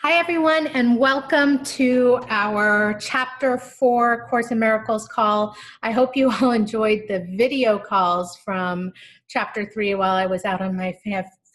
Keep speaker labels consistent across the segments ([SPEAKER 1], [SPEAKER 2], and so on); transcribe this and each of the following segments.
[SPEAKER 1] Hi, everyone, and welcome to our Chapter 4 Course in Miracles call. I hope you all enjoyed the video calls from Chapter 3 while I was out on my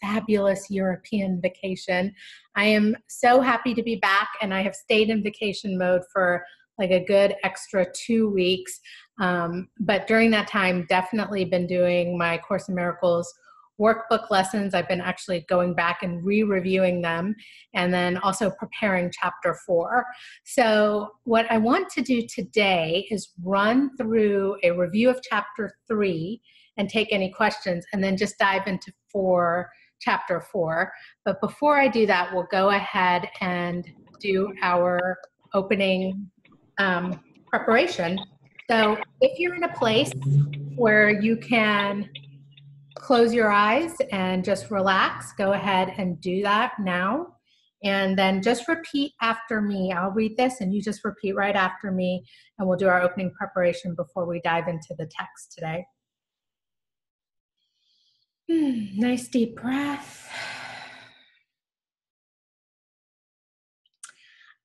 [SPEAKER 1] fabulous European vacation. I am so happy to be back, and I have stayed in vacation mode for like a good extra 2 weeks. But during that time, definitely been doing my Course in Miracles workbook lessons. I've been actually going back and re-reviewing them, and then also preparing Chapter 4. So what I want to do today is run through a review of Chapter 3 and take any questions, and then just dive into Chapter 4. But before I do that, we'll go ahead and do our opening preparation. So if you're in a place where you can close your eyes and just relax, go ahead and do that now. And then just repeat after me. I'll read this and you just repeat right after me, and we'll do our opening preparation before we dive into the text today. Nice deep breath.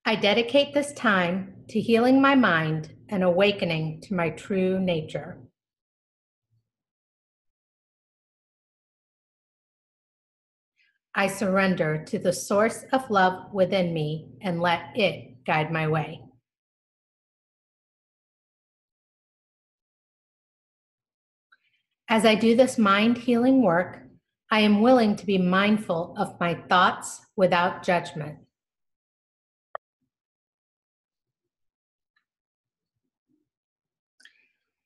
[SPEAKER 1] I dedicate this time to healing my mind and awakening to my true nature. I surrender to the source of love within me and let it guide my way. As I do this mind healing work, I am willing to be mindful of my thoughts without judgment.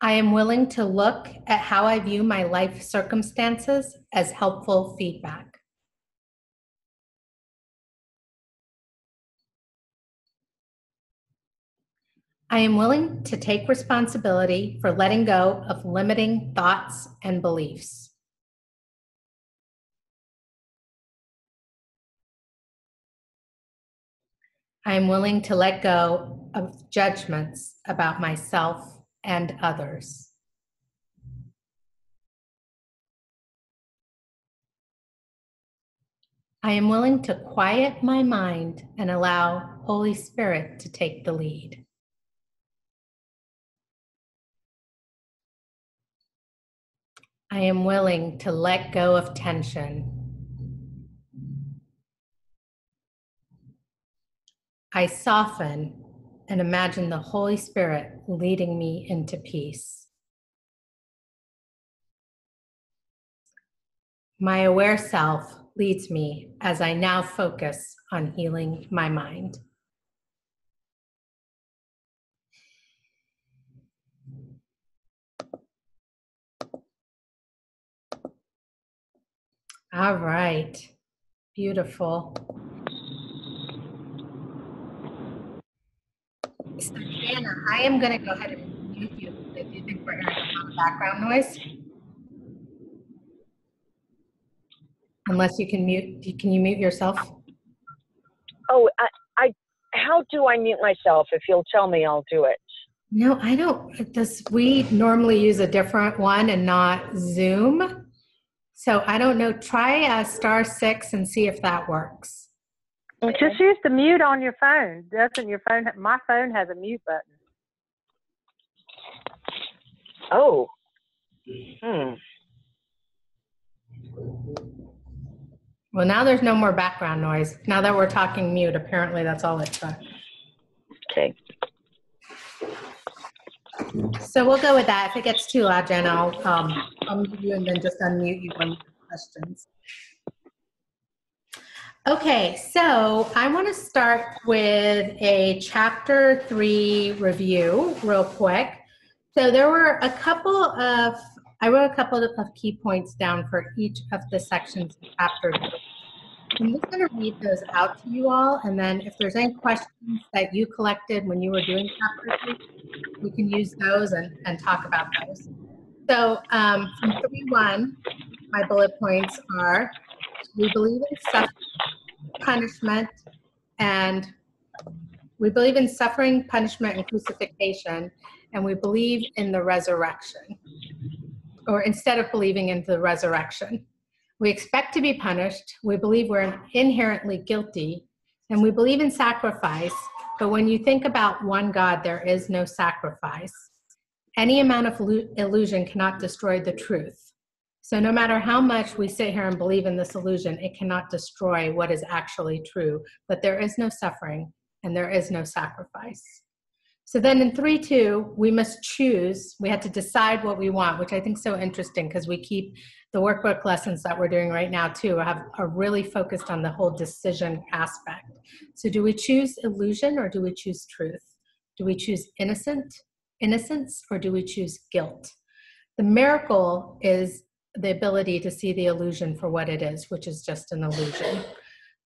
[SPEAKER 1] I am willing to look at how I view my life circumstances as helpful feedback. I am willing to take responsibility for letting go of limiting thoughts and beliefs. I am willing to let go of judgments about myself and others. I am willing to quiet my mind and allow Holy Spirit to take the lead. I am willing to let go of tension. I soften and imagine the Holy Spirit leading me into peace. My aware self leads me as I now focus on healing my mind. All right, beautiful. So Jana, I am going to go ahead and mute you if you think we're hearing a lot of background noise. Unless you can mute, can you mute yourself?
[SPEAKER 2] Oh, how do I mute myself? If you'll tell me, I'll do it.
[SPEAKER 1] No, I don't. We normally use a different one and not Zoom. So I don't know. Try *6 and see if that works.
[SPEAKER 3] Just use the mute on your phone. Doesn't your phone? My phone has a mute button.
[SPEAKER 2] Oh.
[SPEAKER 1] Well, now there's no more background noise. Now that we're talking mute, apparently that's all it's got.
[SPEAKER 2] Okay.
[SPEAKER 1] So we'll go with that. If it gets too loud, Jen, I'll mute you and then just unmute you when you have questions. Okay, so I want to start with a Chapter 3 review real quick. So there were I wrote a couple of key points down for each of the sections of Chapter 3. I'm just going to read those out to you all, and then if there's any questions that you collected when you were doing Chapter 3, we can use those and talk about those. So from 3.1, my bullet points are: we believe in suffering, punishment, and we believe in suffering, punishment, and crucifixion, and we believe in the resurrection, or instead of believing in the resurrection. We expect to be punished. We believe we're inherently guilty, And we believe in sacrifice, but when you think about one God, there is no sacrifice. Any amount of illusion cannot destroy the truth. So no matter how much we sit here and believe in this illusion, it cannot destroy what is actually true, that there is no suffering and there is no sacrifice. So then in 3-2, we must choose. We had to decide what we want, which I think is so interesting because we keep the workbook lessons that we're doing right now too are really focused on the whole decision aspect. So do we choose illusion or do we choose truth? Do we choose innocence, or do we choose guilt? The miracle is the ability to see the illusion for what it is, which is just an illusion.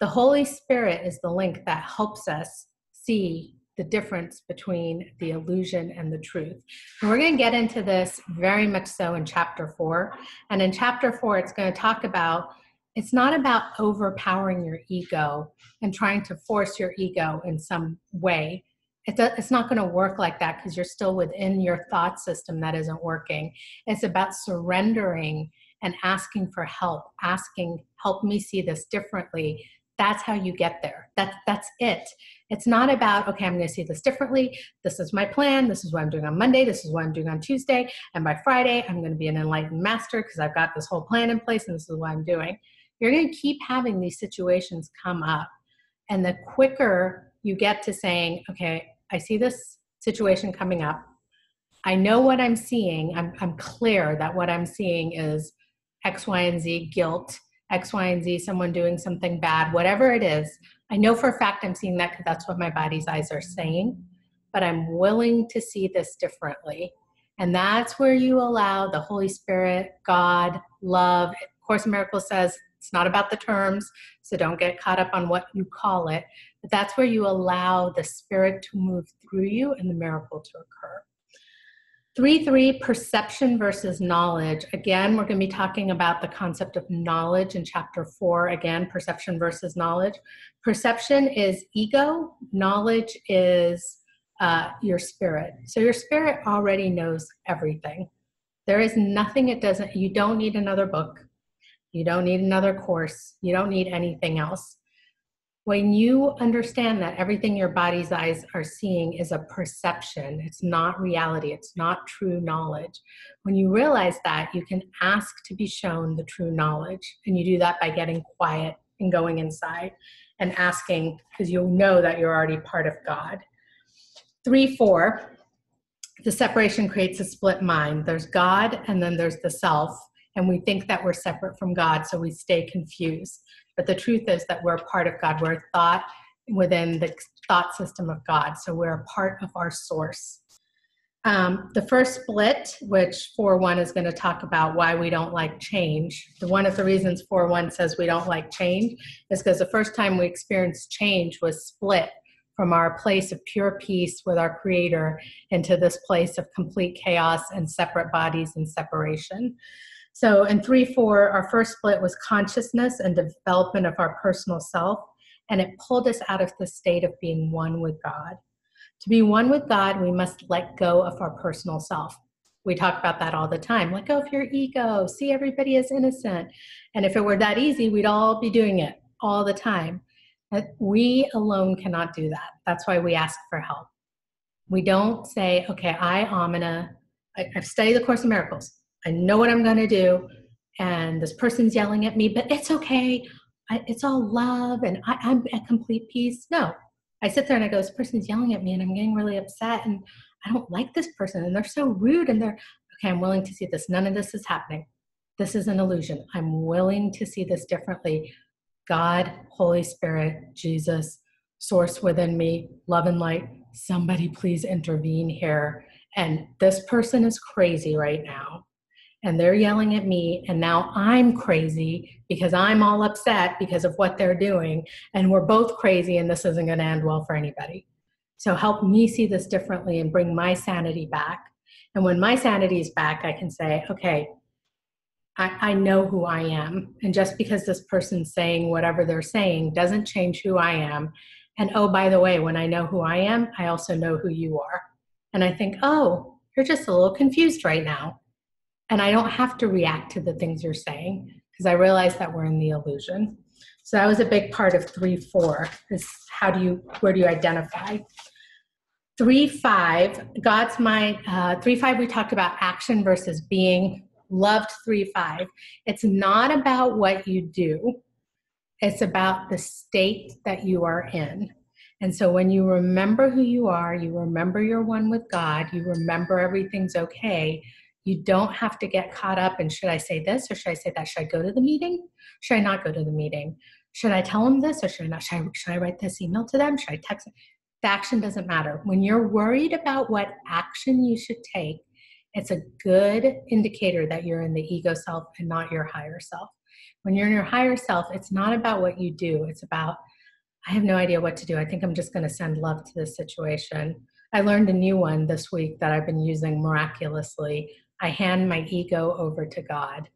[SPEAKER 1] The Holy Spirit is the link that helps us see the difference between the illusion and the truth. And we're going to get into this very much so in chapter 4. And in chapter 4, it's going to talk about, it's not about overpowering your ego and trying to force your ego in some way. It's not going to work like that because you're still within your thought system that isn't working. It's about surrendering and asking for help, asking, help me see this differently. That's how you get there. That's it. It's not about, okay, I'm going to see this differently. This is my plan. This is what I'm doing on Monday. This is what I'm doing on Tuesday. And by Friday, I'm going to be an enlightened master because I've got this whole plan in place and this is what I'm doing. You're going to keep having these situations come up. And the quicker you get to saying, okay, I see this situation coming up. I know what I'm seeing. I'm clear that what I'm seeing is X, Y, and Z guilt, X, Y, and Z, someone doing something bad, whatever it is. I know for a fact I'm seeing that because that's what my body's eyes are saying, but I'm willing to see this differently. And that's where you allow the Holy Spirit, God, love. Course in Miracles says it's not about the terms, so don't get caught up on what you call it, but that's where you allow the Spirit to move through you and the miracle to occur. 3-3, perception versus knowledge. Again, we're going to be talking about the concept of knowledge in chapter 4. Again, perception versus knowledge. Perception is ego. Knowledge is your spirit. So your spirit already knows everything. There is nothing it doesn't. You don't need another book. You don't need another course. You don't need anything else. When you understand that everything your body's eyes are seeing is a perception, it's not reality, it's not true knowledge. When you realize that, you can ask to be shown the true knowledge. And you do that by getting quiet and going inside and asking, because you'll know that you're already part of God. 3-4, the separation creates a split mind. There's God and then there's the self. And we think that we're separate from God, so we stay confused. But the truth is that we're a part of God. We're a thought within the thought system of God. So we're a part of our source. The first split, which 4-1 is going to talk about why we don't like change. One of the reasons 4-1 says we don't like change is because the first time we experienced change was split from our place of pure peace with our Creator into this place of complete chaos and separate bodies and separation. So in 3-4, our first split was consciousness and development of our personal self, and it pulled us out of the state of being one with God. To be one with God, we must let go of our personal self. We talk about that all the time. Let go of your ego, see everybody as innocent. And if it were that easy, we'd all be doing it all the time. But we alone cannot do that. That's why we ask for help. We don't say, okay, I've studied the Course in Miracles. I know what I'm going to do, and this person's yelling at me, but it's okay. It's all love, and I'm at complete peace. No, I sit there and I go, this person's yelling at me, and I'm getting really upset, and I don't like this person, and they're so rude, and okay, I'm willing to see this. None of this is happening. This is an illusion. I'm willing to see this differently. God, Holy Spirit, Jesus, source within me, love and light, somebody please intervene here. And this person is crazy right now. And they're yelling at me, and now I'm crazy because I'm all upset because of what they're doing, and we're both crazy, and this isn't going to end well for anybody. So help me see this differently and bring my sanity back. And when my sanity is back, I can say, okay, I know who I am, and just because this person's saying whatever they're saying doesn't change who I am. And oh, by the way, when I know who I am, I also know who you are. And I think, oh, you're just a little confused right now. And I don't have to react to the things you're saying because I realize that we're in the illusion. So that was a big part of 3-4, is where do you identify? 3-5, God's mind, 3-5, we talked about action versus being. Loved 3-5. It's not about what you do. It's about the state that you are in. And so when you remember who you are, you remember you're one with God, you remember everything's okay, you don't have to get caught up in, should I say this or should I say that? Should I go to the meeting? Should I not go to the meeting? Should I tell them this or should I not? Should I write this email to them? Should I text them? The action doesn't matter. When you're worried about what action you should take, it's a good indicator that you're in the ego self and not your higher self. When you're in your higher self, it's not about what you do. It's about, I have no idea what to do. I think I'm just going to send love to this situation. I learned a new one this week that I've been using miraculously. I hand my ego over to God.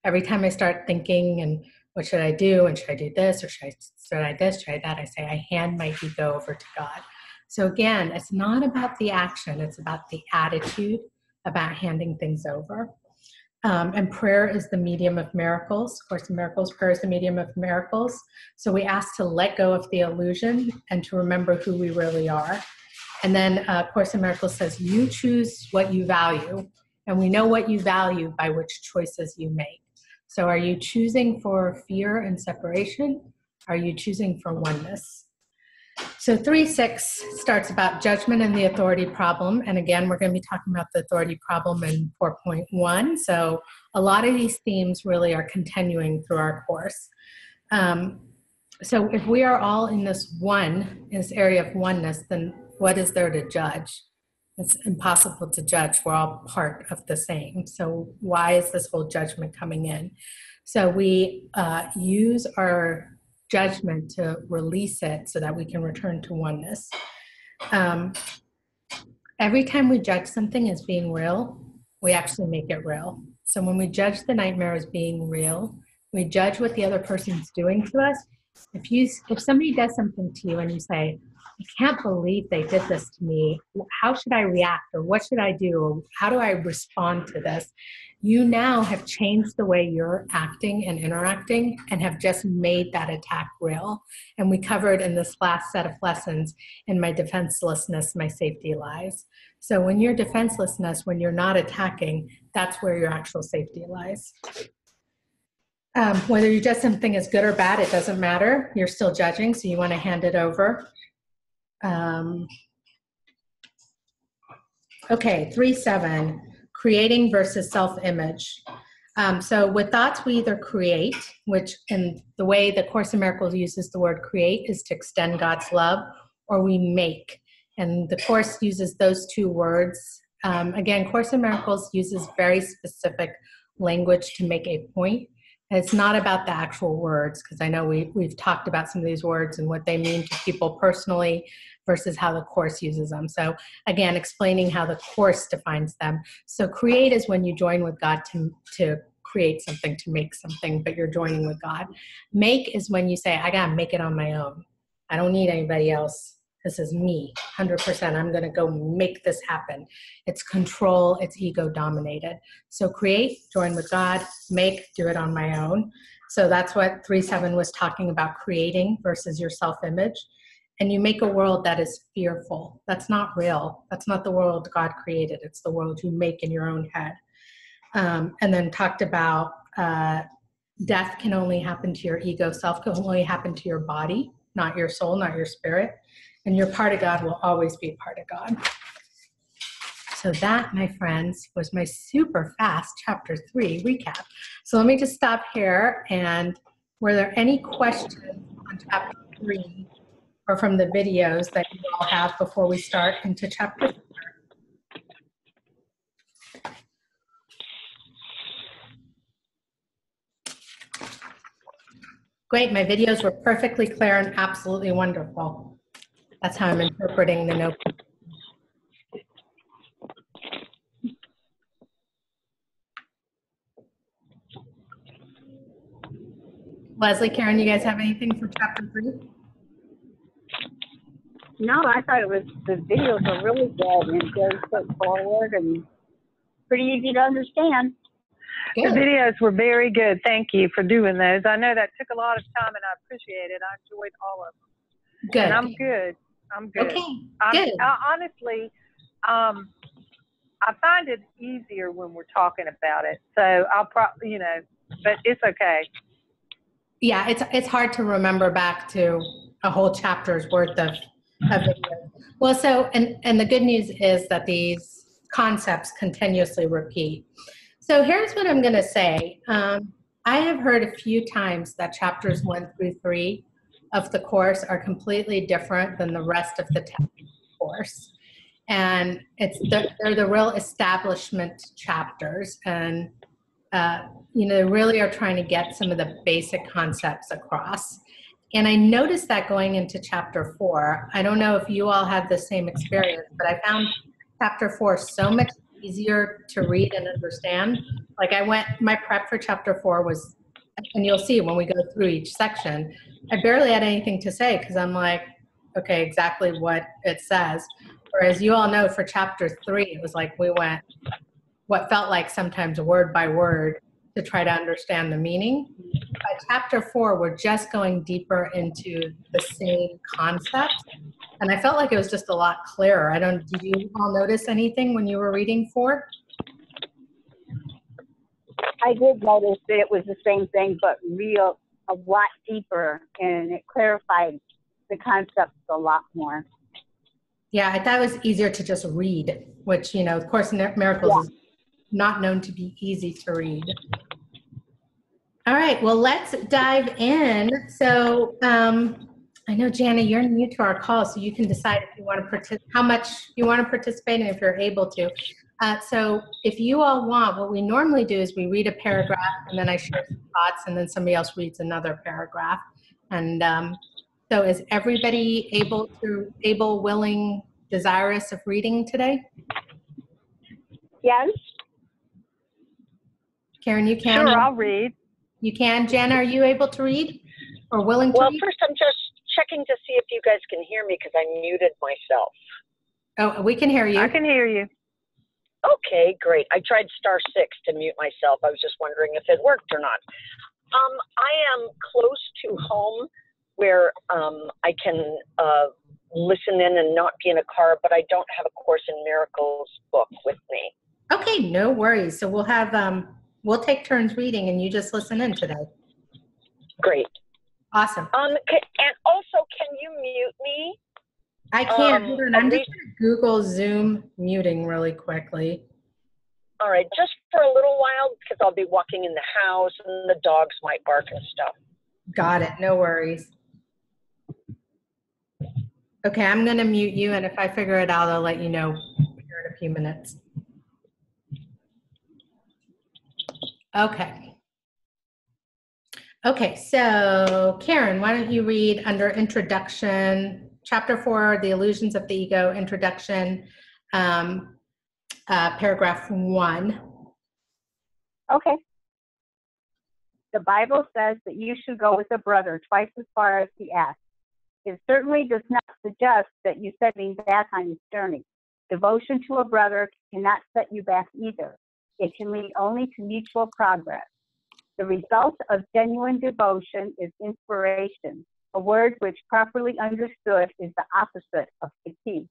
[SPEAKER 1] Every time I start thinking, and what should I do? And should I do this? Or should I this? Should I that? I say, I hand my ego over to God. So again, it's not about the action. It's about the attitude about handing things over. And prayer is the medium of miracles. Course in Miracles, prayer is the medium of miracles. So we ask to let go of the illusion and to remember who we really are. And then Course in Miracles says, you choose what you value. And we know what you value by which choices you make. So are you choosing for fear and separation? Are you choosing for oneness? So 3-6 starts about judgment and the authority problem. And again, we're going to be talking about the authority problem in 4.1. So a lot of these themes really are continuing through our course. So if we are all in this area of oneness, then what is there to judge? It's impossible to judge. We're all part of the same. So why is this whole judgment coming in? So we use our judgment to release it so that we can return to oneness. Every time we judge something as being real, we actually make it real. So when we judge the nightmare as being real, we judge what the other person's doing to us. If somebody does something to you and you say, I can't believe they did this to me, how should I react, or what should I do, or how do I respond to this? You now have changed the way you're acting and interacting and have just made that attack real. And we covered in this last set of lessons, in my defenselessness, my safety lies. So when you're defenselessness, when you're not attacking, that's where your actual safety lies. Whether you judge something as good or bad, it doesn't matter. You're still judging, so you want to hand it over. Okay, 3-7, creating versus self-image. So with thoughts, we either create, which in the way the Course in Miracles uses the word create is to extend God's love, or we make. And the Course uses those two words. Again, Course in Miracles uses very specific language to make a point. And it's not about the actual words, because I know we've talked about some of these words and what they mean to people personally versus how the Course uses them. So again, explaining how the Course defines them. So create is when you join with God to create something, to make something, but you're joining with God. Make is when you say, I gotta make it on my own. I don't need anybody else. This is me, 100%. I'm gonna go make this happen. It's control, it's ego dominated. So create, join with God, make, do it on my own. So that's what 3-7 was talking about, creating versus your self-image. And you make a world that is fearful. That's not real. That's not the world God created. It's the world you make in your own head. And then talked about death can only happen to your ego self, can only happen to your body, not your soul, not your spirit. And your part of God will always be part of God. So that, my friends, was my super fast chapter 3 recap. So let me just stop here. And were there any questions on chapter 3 or from the videos that you all have before we start into chapter 4? Great, my videos were perfectly clear and absolutely wonderful. That's how I'm interpreting the notebook. Leslie, Karen, you guys have anything for chapter 3?
[SPEAKER 4] No, I thought the videos were really good and very straightforward and pretty easy to understand.
[SPEAKER 3] The
[SPEAKER 1] Good.
[SPEAKER 3] videos were very good. Thank you for doing those. I know that took a lot of time, and I appreciate it. I enjoyed all of them.
[SPEAKER 1] Good.
[SPEAKER 3] And I'm good. I'm good.
[SPEAKER 1] Okay, good.
[SPEAKER 3] Honestly, I find it easier when we're talking about it. So I'll probably, but it's okay.
[SPEAKER 1] Yeah, it's hard to remember back to a whole chapter's worth of videos. Well, so, and the good news is that these concepts continuously repeat. So here's what I'm going to say. I have heard a few times that chapters 1 through 3 of the course are completely different than the rest of the course. And they're the real establishment chapters, and really are trying to get some of the basic concepts across. And I noticed that going into chapter 4. I don't know if you all had the same experience, but I found chapter 4 so much easier to read and understand. Like my prep for chapter 4 was, and you'll see when we go through each section, I barely had anything to say because I'm like, okay, exactly what it says. Whereas you all know for chapter 3, it was like we went what felt like sometimes word by word to try to understand the meaning. By chapter 4, we're just going deeper into the same concept. And I felt like it was just a lot clearer. Did you all notice anything when you were reading 4?
[SPEAKER 4] I did notice that it was the same thing, but a lot deeper, and it clarified the concepts a lot more.
[SPEAKER 1] Yeah, I thought it was easier to just read, which, of course, Miracles is not known to be easy to read. All right, well, let's dive in. So I know, Jana, you're new to our call, so you can decide if you want to how much you want to participate and if you're able to. So if you all want, what we normally do is we read a paragraph, and then I share some thoughts, and then somebody else reads another paragraph. And so is everybody able, willing, desirous of reading today?
[SPEAKER 4] Yes.
[SPEAKER 1] Karen, you can?
[SPEAKER 3] Sure, I'll read.
[SPEAKER 1] You can. Jana, are you able to read or willing to read?
[SPEAKER 2] Well, first I'm just checking to see if you guys can hear me because I muted myself.
[SPEAKER 1] Oh, we can hear you.
[SPEAKER 3] I can hear you.
[SPEAKER 2] Okay, great. I tried *6 to mute myself. I was just wondering if it worked or not. I am close to home where I can listen in and not be in a car, but I don't have a Course in Miracles book with me.
[SPEAKER 1] Okay, no worries. So we'll have we'll take turns reading, and you just listen in today.
[SPEAKER 2] Great.
[SPEAKER 1] Awesome.
[SPEAKER 2] And also, can you mute me?
[SPEAKER 1] I can. Hold on. I'm just going to Google Zoom muting really quickly.
[SPEAKER 2] All right, just for a little while because I'll be walking in the house and the dogs might bark and stuff.
[SPEAKER 1] Got it. No worries. Okay, I'm going to mute you, and if I figure it out, I'll let you know here in a few minutes. Okay. Okay, so Karen, why don't you read under Introduction, Chapter 4, The Illusions of the Ego, Introduction, paragraph 1.
[SPEAKER 4] Okay. The Bible says that you should go with a brother twice as far as he asks. It certainly does not suggest that you set him back on his journey. Devotion to a brother cannot set you back either. It can lead only to mutual progress. The result of genuine devotion is inspiration, a word which properly understood is the opposite of fatigue.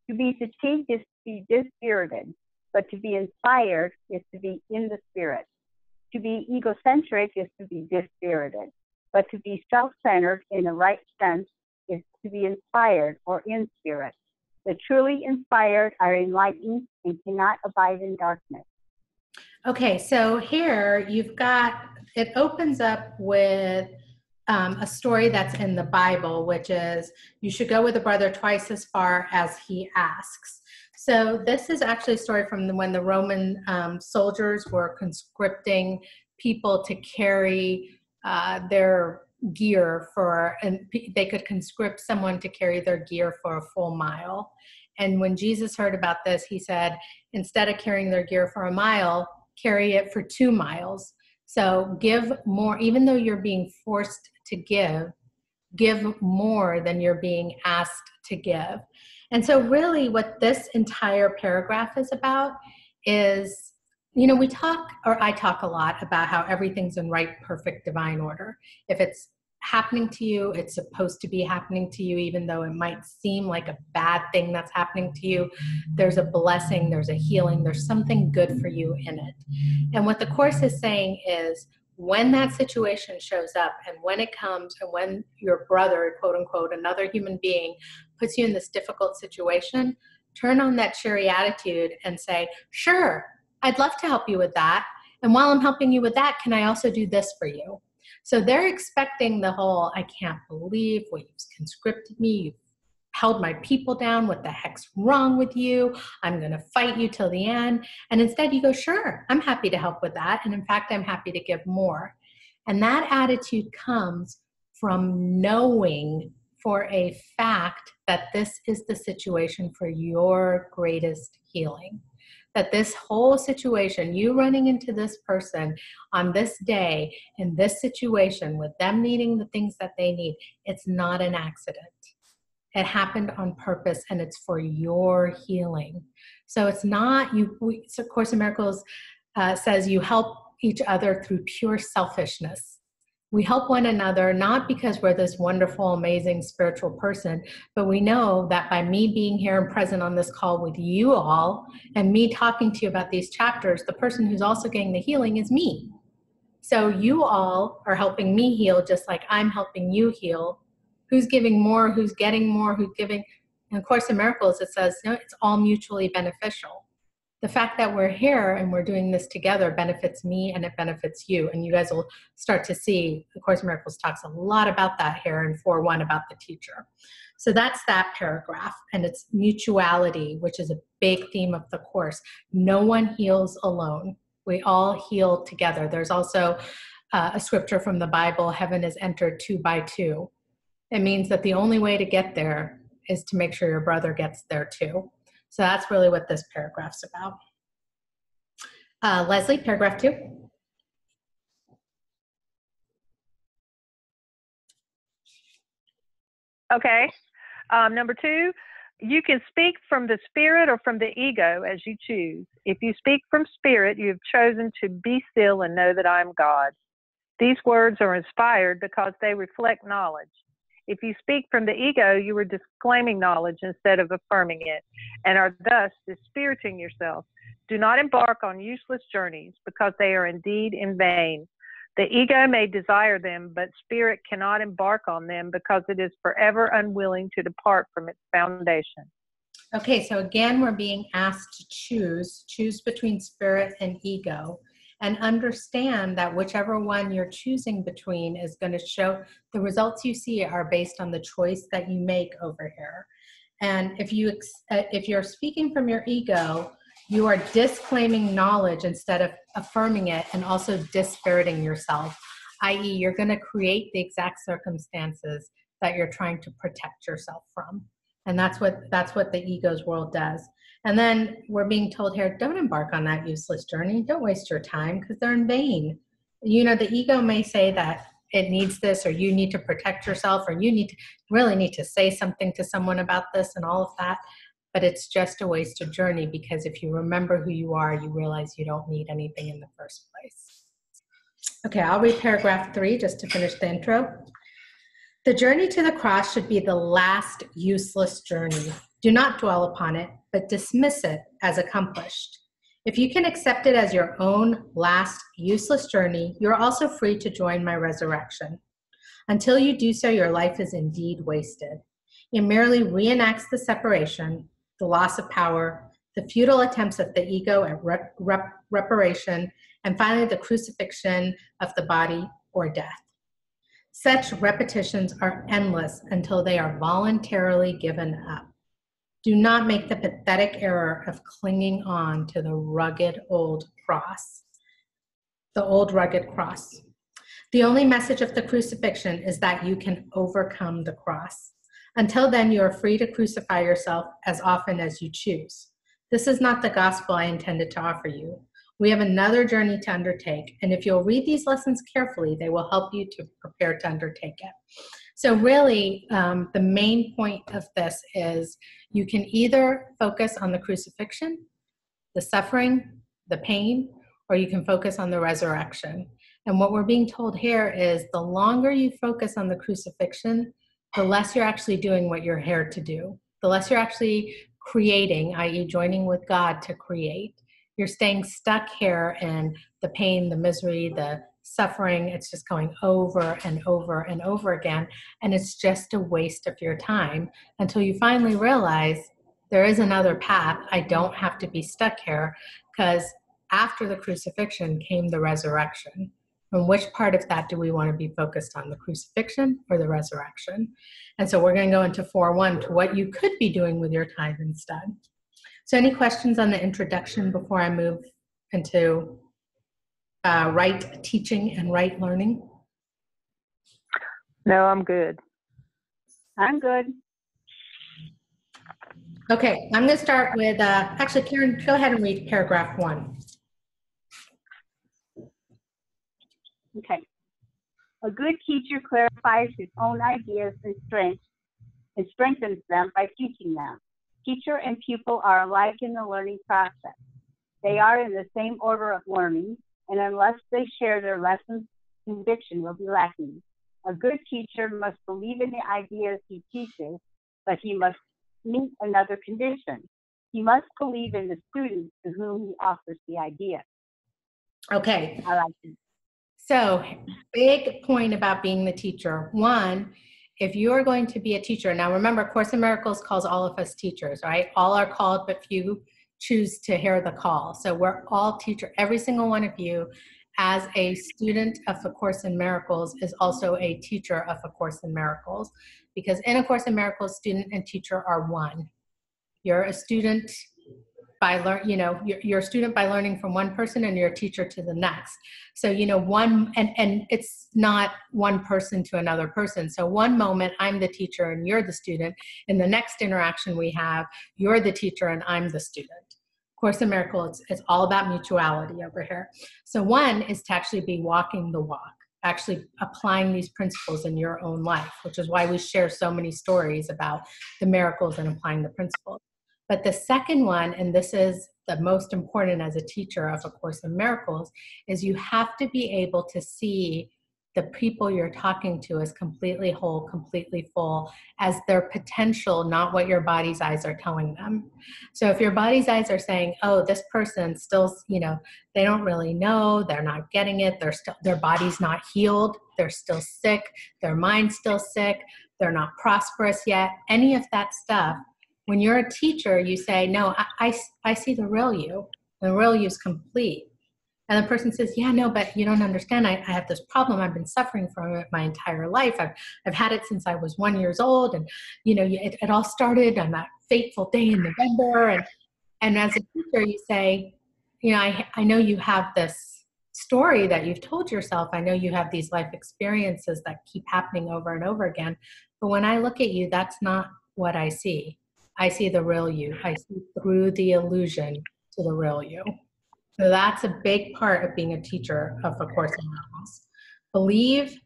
[SPEAKER 4] To be fatigued is to be dispirited, but to be inspired is to be in the spirit. To be egocentric is to be dispirited, but to be self-centered in the right sense is to be inspired or in spirit. The truly inspired are enlightened and cannot abide in darkness.
[SPEAKER 1] Okay, so here you've got, it opens up with a story that's in the Bible, which is you should go with a brother twice as far as he asks. So this is actually a story from when the Roman soldiers were conscripting people to carry their gear and they could conscript someone to carry their gear for a full mile. And when Jesus heard about this, he said, instead of carrying their gear for a mile, carry it for 2 miles. So give more, even though you're being forced to give more than you're being asked to give. And so really what this entire paragraph is about is you know, I talk a lot about how everything's in right, perfect, divine order. If it's happening to you, it's supposed to be happening to you, even though it might seem like a bad thing that's happening to you. There's a blessing, there's a healing, there's something good for you in it. And what the Course is saying is, when that situation shows up and when it comes and when your brother, quote unquote, another human being puts you in this difficult situation, turn on that cheery attitude and say, sure, I'd love to help you with that. And while I'm helping you with that, can I also do this for you? So they're expecting the whole, I can't believe what you've conscripted me. You've held my people down. What the heck's wrong with you? I'm going to fight you till the end. And instead you go, sure, I'm happy to help with that. And in fact, I'm happy to give more. And that attitude comes from knowing for a fact that this is the situation for your greatest healing. That this whole situation, you running into this person on this day, in this situation, with them needing the things that they need, it's not an accident. It happened on purpose, and it's for your healing. So it's not, so Course in Miracles says you help each other through pure selfishness. We help one another not because we're this wonderful, amazing spiritual person, but we know that by me being here and present on this call with you all and me talking to you about these chapters, the person who's also getting the healing is me. So you all are helping me heal just like I'm helping you heal. Who's giving more? Who's getting more? Who's giving? In Course in Miracles, it says, no, it's all mutually beneficial. The fact that we're here and we're doing this together benefits me and it benefits you. And you guys will start to see, the Course in Miracles talks a lot about that here in 4.1 about the teacher. So that's that paragraph. And it's mutuality, which is a big theme of the Course. No one heals alone. We all heal together. There's also a scripture from the Bible, heaven is entered 2 by 2. It means that the only way to get there is to make sure your brother gets there too. So that's really what this paragraph's about. Leslie, paragraph 2.
[SPEAKER 3] Okay. Number 2, you can speak from the spirit or from the ego as you choose. If you speak from spirit, you have chosen to be still and know that I am God. These words are inspired because they reflect knowledge. If you speak from the ego, you are disclaiming knowledge instead of affirming it, and are thus dispiriting yourself. Do not embark on useless journeys, because they are indeed in vain. The ego may desire them, but spirit cannot embark on them because it is forever unwilling to depart from its foundation.
[SPEAKER 1] Okay, so again, we're being asked to choose between spirit and ego. And understand that whichever one you're choosing between is going to show, the results you see are based on the choice that you make over here. And if you're speaking from your ego, you are disclaiming knowledge instead of affirming it, and also dispiriting yourself, i.e. you're going to create the exact circumstances that you're trying to protect yourself from. And that's what the ego's world does. And then we're being told here, don't embark on that useless journey. Don't waste your time, because they're in vain. You know, the ego may say that it needs this, or you need to protect yourself, or you really need to say something to someone about this and all of that. But it's just a wasted journey, because if you remember who you are, you realize you don't need anything in the first place. Okay, I'll read paragraph 3 just to finish the intro. The journey to the cross should be the last useless journey. Do not dwell upon it, but dismiss it as accomplished. If you can accept it as your own last useless journey, you are also free to join my resurrection. Until you do so, your life is indeed wasted. It merely reenacts the separation, the loss of power, the futile attempts of the ego at reparation, and finally the crucifixion of the body or death. Such repetitions are endless until they are voluntarily given up. Do not make the pathetic error of clinging on to the rugged old cross. The old rugged cross. The only message of the crucifixion is that you can overcome the cross. Until then, you are free to crucify yourself as often as you choose. This is not the gospel I intended to offer you. We have another journey to undertake, and if you'll read these lessons carefully, they will help you to prepare to undertake it. So really, the main point of this is you can either focus on the crucifixion, the suffering, the pain, or you can focus on the resurrection. And what we're being told here is the longer you focus on the crucifixion, the less you're actually doing what you're here to do. The less you're actually creating, i.e. joining with God to create. You're staying stuck here in the pain, the misery, the suffering. It's just going over and over and over again. And it's just a waste of your time until you finally realize there is another path. I don't have to be stuck here, because after the crucifixion came the resurrection. And which part of that do we want to be focused on, the crucifixion or the resurrection? And so we're going to go into 4.1 to what you could be doing with your time instead. So any questions on the introduction before I move into right teaching and right learning?
[SPEAKER 3] No, I'm good.
[SPEAKER 4] I'm good.
[SPEAKER 1] Okay, I'm going to start with, actually, Karen, go ahead and read paragraph 1.
[SPEAKER 4] Okay. A good teacher clarifies his own ideas and strengthens them by teaching them. Teacher and pupil are alike in the learning process. They are in the same order of learning, and unless they share their lessons, conviction will be lacking. A good teacher must believe in the ideas he teaches, but he must meet another condition. He must believe in the student to whom he offers the idea.
[SPEAKER 1] Okay.
[SPEAKER 4] I like it.
[SPEAKER 1] So, big point about being the teacher. One, if you are going to be a teacher, now remember, Course in Miracles calls all of us teachers, right? All are called, but few choose to hear the call. So we're all teacher. Every single one of you, as a student of A Course in Miracles, is also a teacher of A Course in Miracles, because in A Course in Miracles, student and teacher are one. You're a student by you're a student by learning from one person, and you're a teacher to the next. So, one, and it's not one person to another person. So one moment I'm the teacher and you're the student. In the next interaction we have, you're the teacher and I'm the student. Course in Miracles, it's all about mutuality over here. So one is to actually be walking the walk, actually applying these principles in your own life, which is why we share so many stories about the miracles and applying the principles. But the second one, and this is the most important as a teacher of A Course in Miracles, is you have to be able to see the people you're talking to as completely whole, completely full, as their potential, not what your body's eyes are telling them. So if your body's eyes are saying, oh, this person still, they don't really know, they're not getting it, their body's not healed, they're still sick, their mind's still sick, they're not prosperous yet, any of that stuff. When you're a teacher, you say, no, I see the real you. The real you is complete. And the person says, yeah, no, but you don't understand. I have this problem. I've been suffering from it my entire life. I've had it since I was 1 year old. And, it all started on that fateful day in November. And as a teacher, you say, I know you have this story that you've told yourself. I know you have these life experiences that keep happening over and over again. But when I look at you, that's not what I see. I see the real you. I see through the illusion to the real you. So that's a big part of being a teacher of A Course in Miracles. Believe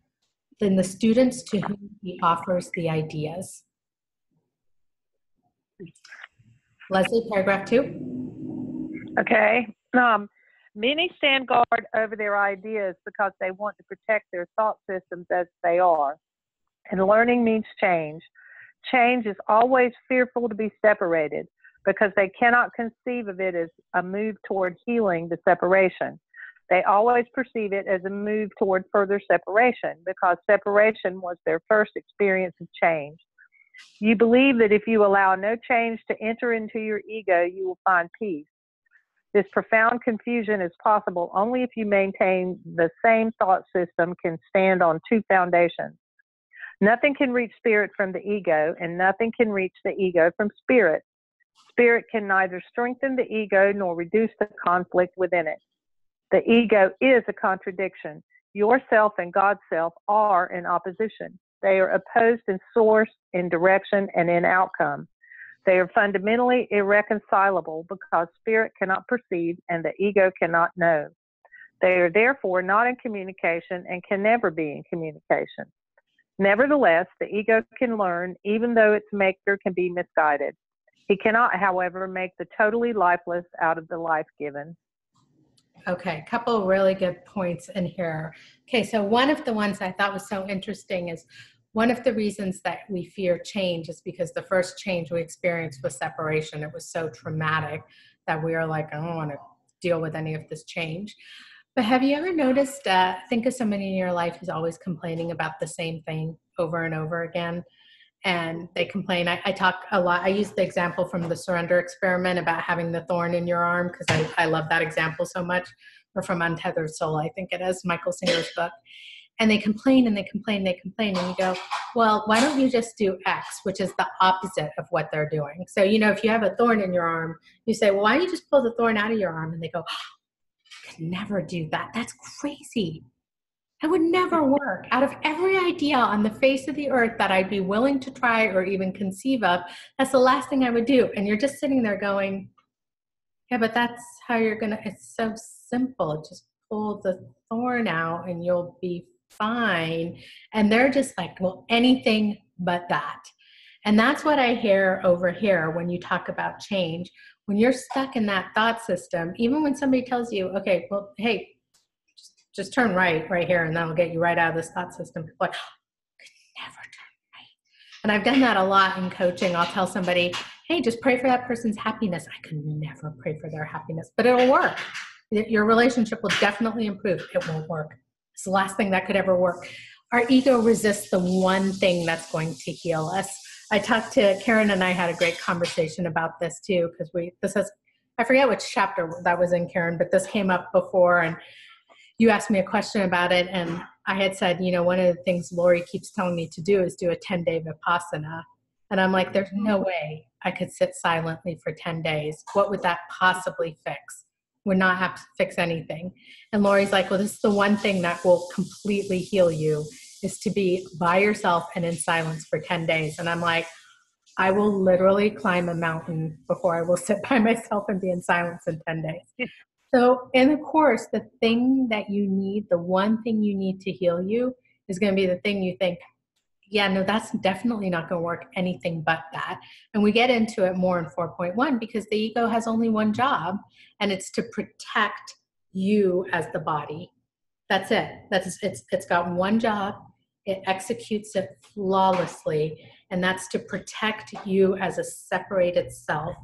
[SPEAKER 1] in the students to whom he offers the ideas. Leslie, paragraph 2.
[SPEAKER 3] Okay. Many stand guard over their ideas because they want to protect their thought systems as they are. And learning means change. Change is always fearful to be separated because they cannot conceive of it as a move toward healing the separation. They always perceive it as a move toward further separation because separation was their first experience of change. You believe that if you allow no change to enter into your ego, you will find peace. This profound confusion is possible only if you maintain the same thought system can stand on two foundations. Nothing can reach spirit from the ego, and nothing can reach the ego from spirit. Spirit can neither strengthen the ego nor reduce the conflict within it. The ego is a contradiction. Yourself and God's self are in opposition. They are opposed in source, in direction, and in outcome. They are fundamentally irreconcilable because spirit cannot perceive and the ego cannot know. They are therefore not in communication and can never be in communication. Nevertheless, the ego can learn even though its maker can be misguided. He cannot, however, make the totally lifeless out of the life given.
[SPEAKER 1] Okay, a couple of really good points in here. Okay, so one of the ones I thought was so interesting is one of the reasons that we fear change is because the first change we experienced was separation. It was so traumatic that we are like, I don't want to deal with any of this change. But have you ever noticed, think of somebody in your life who's always complaining about the same thing over and over again? And they complain. I talk a lot. I use the example from the surrender experiment about having the thorn in your arm because I love that example so much. Or from Untethered Soul, I think it is, Michael Singer's book. And they complain and they complain, and they complain. And you go, well, why don't you just do X, which is the opposite of what they're doing. So, if you have a thorn in your arm, you say, well, why don't you just pull the thorn out of your arm? And they go, I could never do that. That's crazy. That would never work. Out of every idea on the face of the earth that I'd be willing to try or even conceive of, that's the last thing I would do. And you're just sitting there going, yeah, but that's how you're going to, it's so simple. Just pull the thorn out and you'll be fine. And they're just like, well, anything but that. And that's what I hear over here when you talk about change. When you're stuck in that thought system, even when somebody tells you, okay, well, hey, just turn right here, and that'll get you right out of this thought system. People are like, I could never turn right. And I've done that a lot in coaching. I'll tell somebody, hey, just pray for that person's happiness. I could never pray for their happiness, but it'll work. Your relationship will definitely improve. It won't work. It's the last thing that could ever work. Our ego resists the one thing that's going to heal us. I talked to Karen, and I had a great conversation about this too, because I forget which chapter that was in, Karen, but this came up before, and you asked me a question about it, and I had said, one of the things Lori keeps telling me to do is do a 10-day Vipassana. And I'm like, there's no way I could sit silently for 10 days. What would that possibly fix? Would not have to fix anything. And Lori's like, well, this is the one thing that will completely heal you, is to be by yourself and in silence for 10 days. And I'm like, I will literally climb a mountain before I will sit by myself and be in silence in 10 days. So in the course, the thing that you need, the one thing you need to heal you is going to be the thing you think, yeah, no, that's definitely not going to work, anything but that. And we get into it more in 4.1 because the ego has only one job, and it's to protect you as the body. That's it. It's got one job. It executes it flawlessly, and that's to protect you as a separated self.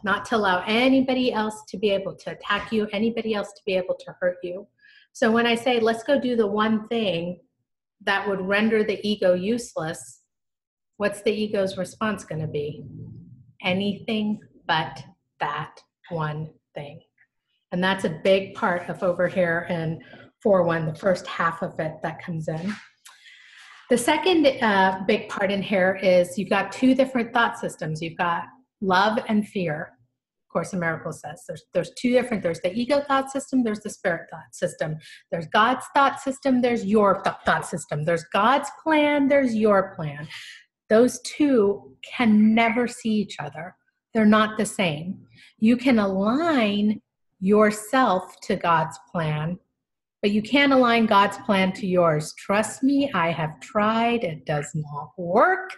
[SPEAKER 1] Not to allow anybody else to be able to attack you, anybody else to be able to hurt you. So when I say, let's go do the one thing that would render the ego useless, what's the ego's response going to be? Anything but that one thing. And that's a big part of over here in 4.1, the first half of it that comes in. The second big part in here is you've got two different thought systems. You've got love and fear. Course in Miracles says there's two different, there's the ego thought system, there's the spirit thought system. There's God's thought system, there's your thought system. There's God's plan, there's your plan. Those two can never see each other. They're not the same. You can align yourself to God's plan, but you can't align God's plan to yours. Trust me, I have tried. It does not work.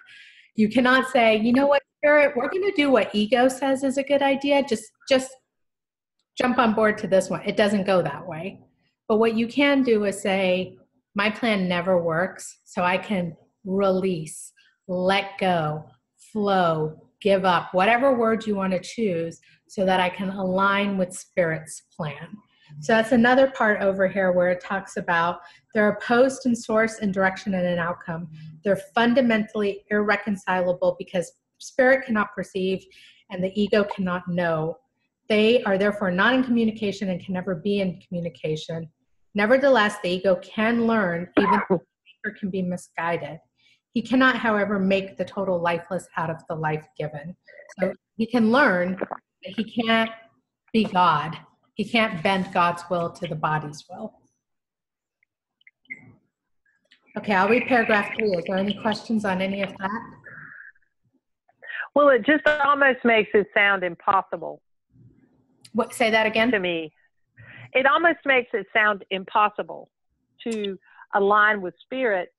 [SPEAKER 1] You cannot say, you know what, Spirit, we're going to do what ego says is a good idea. Just jump on board to this one. It doesn't go that way. But what you can do is say, my plan never works, so I can release, let go, flow, give up, whatever word you want to choose, so that I can align with Spirit's plan. So that's another part over here where it talks about they're opposed in source and direction and an outcome. They're fundamentally irreconcilable because Spirit cannot perceive and the ego cannot know. They are therefore not in communication and can never be in communication. Nevertheless, the ego can learn, even though the speaker can be misguided. He cannot, however, make the total lifeless out of the life given. So he can learn, but he can't be God. He can't bend God's will to the body's will. Okay, I'll read paragraph 3. Is there any questions on any of that?
[SPEAKER 3] Well, it just almost makes it sound impossible.
[SPEAKER 1] What? Say that again?
[SPEAKER 3] To me. It almost makes it sound impossible to align with Spirit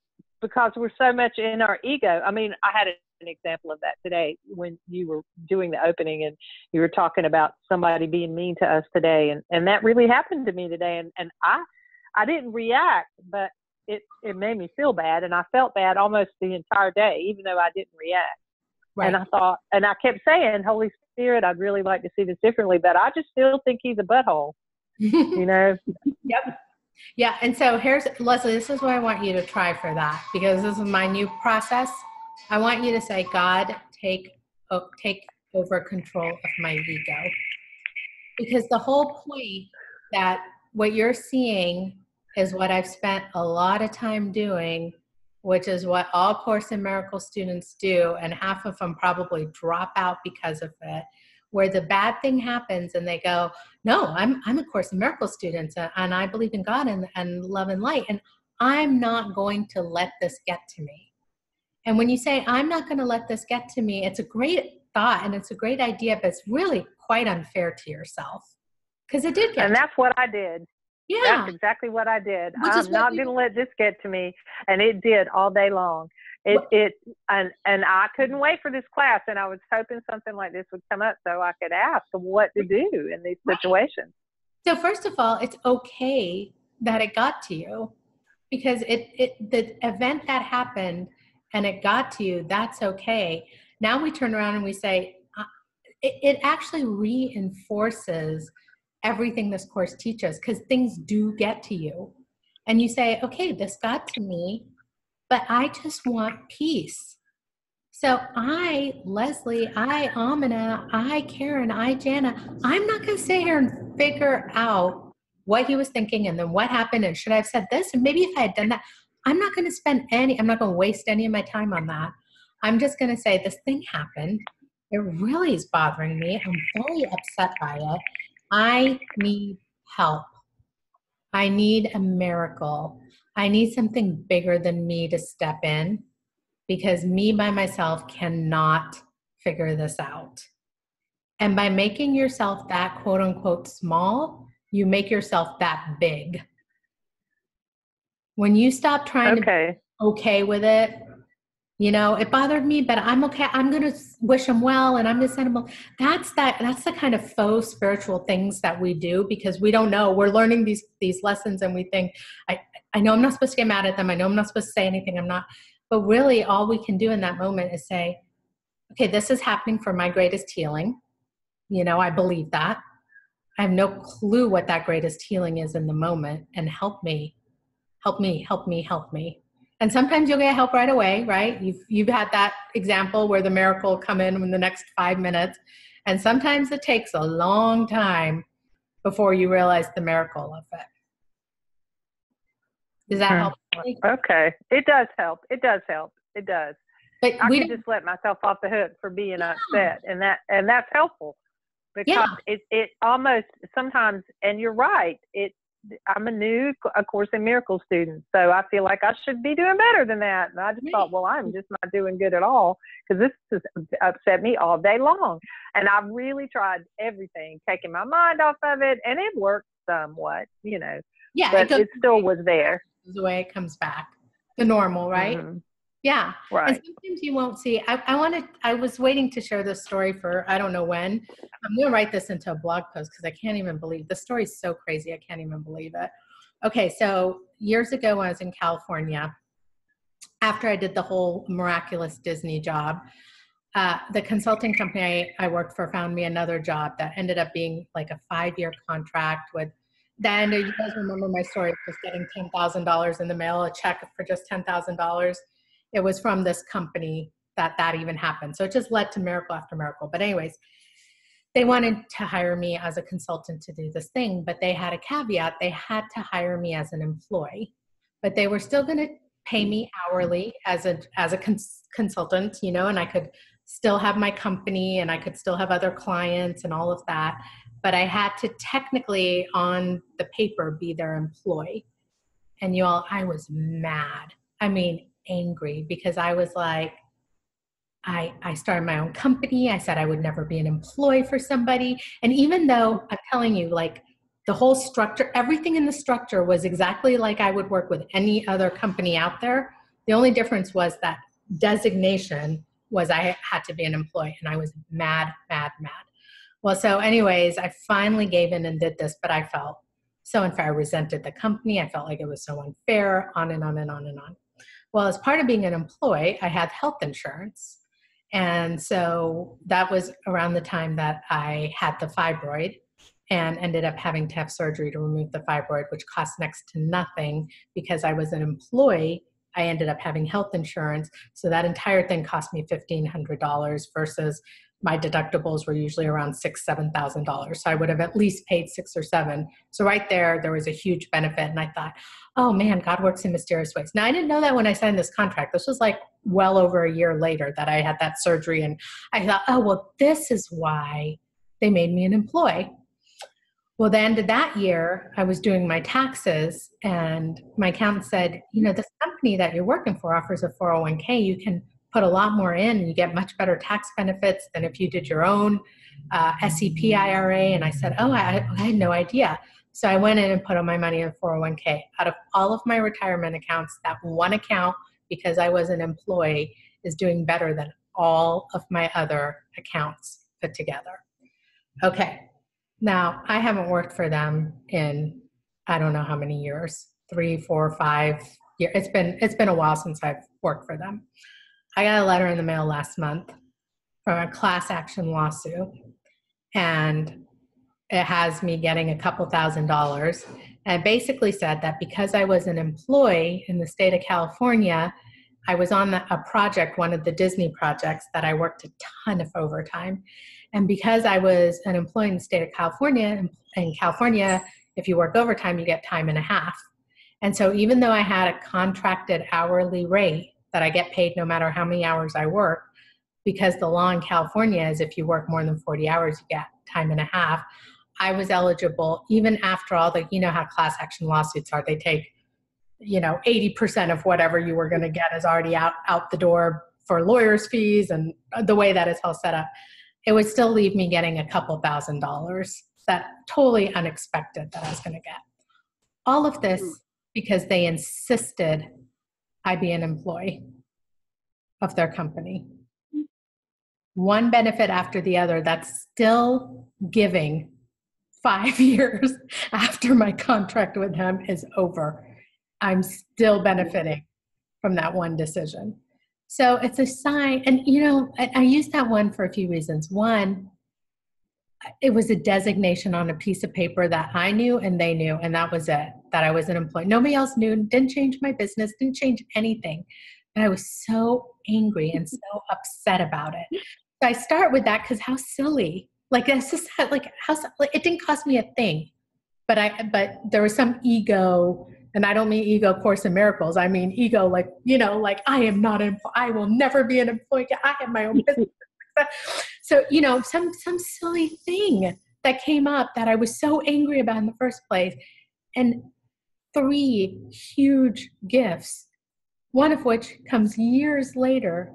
[SPEAKER 3] because we're so much in our ego. I mean, I had a an example of that today when you were doing the opening and you were talking about somebody being mean to us today. And that really happened to me today. And I didn't react, but it made me feel bad. And I felt bad almost the entire day, even though I didn't react. Right. And I thought, and I kept saying, Holy Spirit, I'd really like to see this differently, but I just still think he's a butthole, you know?
[SPEAKER 1] Yep. Yeah. And so Leslie, this is what I want you to try for that, because this is my new process. I want you to say, God, take over control of my ego. Because the whole point that what you're seeing is what I've spent a lot of time doing, which is what all Course in Miracles students do, and half of them probably drop out because of it, where the bad thing happens and they go, no, I'm a Course in Miracles student and I believe in God and love and light, and I'm not going to let this get to me. And when you say, I'm not going to let this get to me, it's a great thought and it's a great idea, but it's really quite unfair to yourself, because it did get
[SPEAKER 3] And that's what I did.
[SPEAKER 1] Yeah.
[SPEAKER 3] That's exactly what I did. I'm not going to let this get to me. And it did all day long. And I couldn't wait for this class. And I was hoping something like this would come up so I could ask what to do in these situations.
[SPEAKER 1] So first of all, it's okay that it got to you, because the event that happened and it got to you, that's okay. Now we turn around and we say, it actually reinforces everything this course teaches, because things do get to you. And you say, okay, this got to me, but I just want peace. So Leslie, Amina, Karen, Jana, I'm not going to sit here and figure out what he was thinking and then what happened and should I have said this? And maybe if I had done that, I'm not going to waste any of my time on that. I'm just going to say, this thing happened. It really is bothering me. I'm very upset by it. I need help. I need a miracle. I need something bigger than me to step in, because me by myself cannot figure this out. And by making yourself that quote unquote small, you make yourself that big. When you stop trying to be okay with it, it bothered me, but I'm okay. I'm going to wish him well and I'm going to send him. That's the kind of faux spiritual things that we do, because we don't know. We're learning these lessons and we think, I know I'm not supposed to get mad at them. I know I'm not supposed to say anything. I'm not. But really all we can do in that moment is say, okay, this is happening for my greatest healing. I believe that. I have no clue what that greatest healing is in the moment, and help me. And sometimes you'll get help right away, right? You've had that example where the miracle will come in the next 5 minutes. And sometimes it takes a long time before you realize the miracle of it. Does that help?
[SPEAKER 3] Okay. It does help. It does. But I can just let myself off the hook for being upset. And that's helpful, because it almost sometimes, and you're right, I'm a Course in Miracles student, so I feel like I should be doing better than that. And I just thought, well, I'm just not doing good at all, because this has upset me all day long. And I really tried everything, taking my mind off of it, and it worked somewhat, Yeah, but it still was there.
[SPEAKER 1] The way it comes back, the normal, right? Mm-hmm. Yeah.
[SPEAKER 3] Right.
[SPEAKER 1] And sometimes you won't see. I was waiting to share this story for, I don't know when. I'm going to write this into a blog post, because I can't even believe the story is so crazy. I can't even believe it. Okay. So years ago, when I was in California, after I did the whole miraculous Disney job, the consulting company I worked for found me another job that ended up being like a 5-year contract with, then you guys remember my story of just getting $10,000 in the mail, a check for just $10,000. It was from this company that even happened. So it just led to miracle after miracle. But anyways, they wanted to hire me as a consultant to do this thing, but they had a caveat. They had to hire me as an employee, but they were still going to pay me hourly as a consultant, and I could still have my company and I could still have other clients and all of that. But I had to technically on the paper be their employee. And I was mad. Angry, because I was like, I started my own company. I said I would never be an employee for somebody. And even though I'm telling you, like, the whole structure, everything in the structure was exactly like I would work with any other company out there. The only difference was that designation was I had to be an employee, and I was mad, mad, mad. Well, so anyways, I finally gave in and did this, but I felt so unfair. I resented the company. I felt like it was so unfair, on and on and on and on. Well, as part of being an employee, I had health insurance. And so that was around the time that I had the fibroid and ended up having to have surgery to remove the fibroid, which cost next to nothing because I was an employee. I ended up having health insurance. So that entire thing cost me $1,500 versus my deductibles were usually around $6,000, $7,000. So I would have at least paid 6 or 7. So right there was a huge benefit. And I thought, oh man, God works in mysterious ways. Now I didn't know that when I signed this contract. This was like well over a year later that I had that surgery. And I thought, oh, well, this is why they made me an employee. Well, the end of that year, I was doing my taxes and my accountant said, this company that you're working for offers a 401k. You can put a lot more in and you get much better tax benefits than if you did your own SEP IRA. And I said, oh, I had no idea. So I went in and put all my money in 401k. Out of all of my retirement accounts, that one account, because I was an employee, is doing better than all of my other accounts put together. Okay. Now, I haven't worked for them in, I don't know how many years, 3, 4, 5 years. It's been a while since I've worked for them. I got a letter in the mail last month from a class action lawsuit, and it has me getting a couple $1,000s. And it basically said that because I was an employee in the state of California, I was on a project, one of the Disney projects, that I worked a ton of overtime. And because I was an employee in the state of California, in California, if you work overtime, you get time and a half. And so even though I had a contracted hourly rate that I get paid no matter how many hours I work, because the law in California is if you work more than 40 hours, you get time and a half, I was eligible even after all the, how class action lawsuits are. They take, 80% of whatever you were going to get is already out the door for lawyers' fees and the way that it's all set up. It would still leave me getting a couple $1,000s that totally unexpected that I was going to get. All of this because they insisted I be an employee of their company. One benefit after the other that's still giving 5 years after my contract with them is over. I'm still benefiting from that one decision. So it's a sign, and I use that one for a few reasons. One, it was a designation on a piece of paper that I knew and they knew, and that was it, that I was an employee. Nobody else knew, didn't change my business, didn't change anything. And I was so angry and so upset about it. So I start with that because how silly. Like, it's just like, it didn't cost me a thing, but there was some ego. And I don't mean ego Course in Miracles. I mean ego like, I am not I will never be an employee. I have my own business. So, some silly thing that came up that I was so angry about in the first place. And 3 huge gifts, one of which comes years later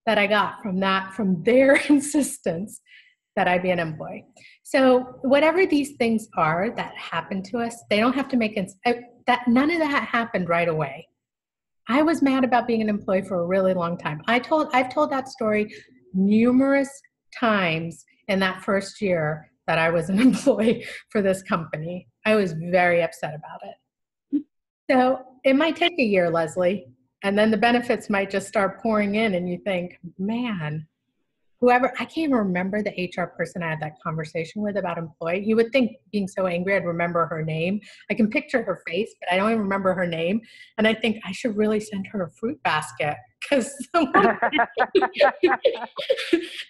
[SPEAKER 1] that I got from their insistence that I be an employee. So whatever these things are that happen to us, they don't have to make that. None of that happened right away. I was mad about being an employee for a really long time. I've told that story numerous times in that first year that I was an employee for this company. I was very upset about it. So it might take a year, Leslie, and then the benefits might just start pouring in and you think, man, whoever, I can't even remember the HR person I had that conversation with about employee. You would think being so angry, I'd remember her name. I can picture her face, but I don't even remember her name. And I think I should really send her a fruit basket because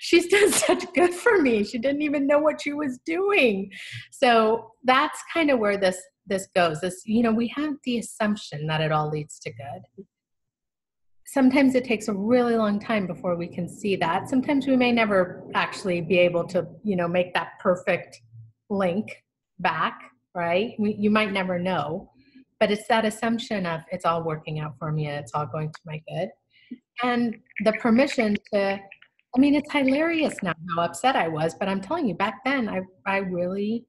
[SPEAKER 1] she's done such good for me. She didn't even know what she was doing. So that's kind of where this goes. We have the assumption that it all leads to good. Sometimes it takes a really long time before we can see that. Sometimes we may never actually be able to, make that perfect link back, right? You might never know, but it's that assumption of it's all working out for me and it's all going to my good. And the permission to, it's hilarious now how upset I was, but I'm telling you, back then, I really